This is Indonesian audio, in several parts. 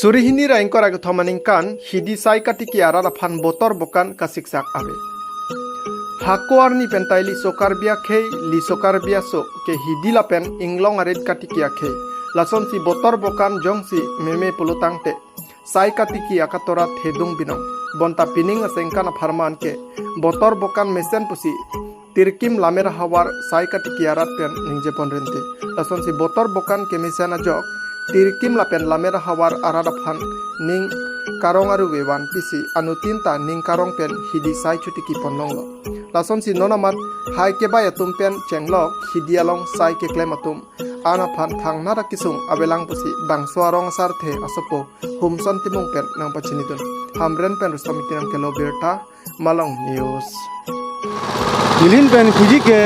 Surihini raingkor ag thomaningkan hidi sai katiki arara phan botor bokan kasiksak abe. Hakuar ni pentai li sokar bia khei li sokar bia so ke hidi la pen inglong arid katiki akhei. Lason si botor bokan jong si meme pulutang te. Sai katiki akatora thedung binong. Bonta pining asengkan pharman ke botor bokan mesen pusi tirkim lamer hawar sai katiki arat pen ningje pon rente. Lason si botor bokan ke mesena jok tirkim lapen lamer hawar arada phan ning karong aru wewan pisi anu tinta ning karong pen hidi sai chutiki ponlonglo. Lason si nonamat hai ke baya tum pen chenglok hidi along sai ke klematum ana phan thang nara kisung abelang pusi bang swarong sarthe asopo humson timung pen nang pachinidun hamren pen rustamiti nang kelo berta malong news Ilin pen kuji ke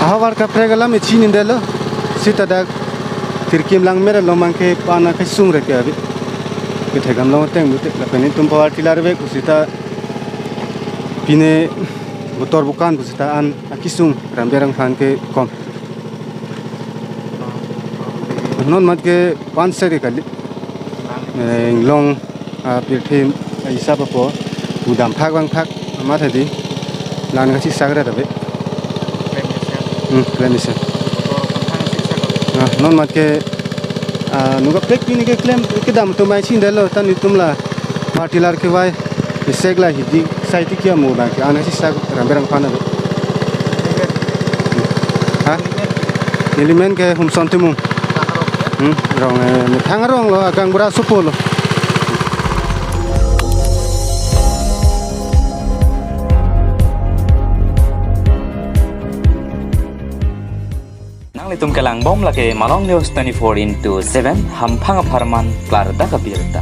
ahawar ka pregala me chin indelo sita dak tirkim lang mera lomang ke pana ke sung reke abi ke thegam long teng mute la pen tum pawar tilar be kusita pine motor bukan kusita an akisung ramberang phan ke kom non mat ke pan seri kali long pirthim isa papo udam phak bang phak ma thadi lan ga chi sagra dabe clemisen non mat ke nuga plek pini ke klem ke dam to mai chin delo tan tumla partilar ke vai segla hidi saiti kia mo ba ke ana chi sag ramberang phana be ha element ke hum santimu rong thang rong lo akang bra supolo Tum kelang bom lake Malong News 24/7 hampang aparman klar da kabirta.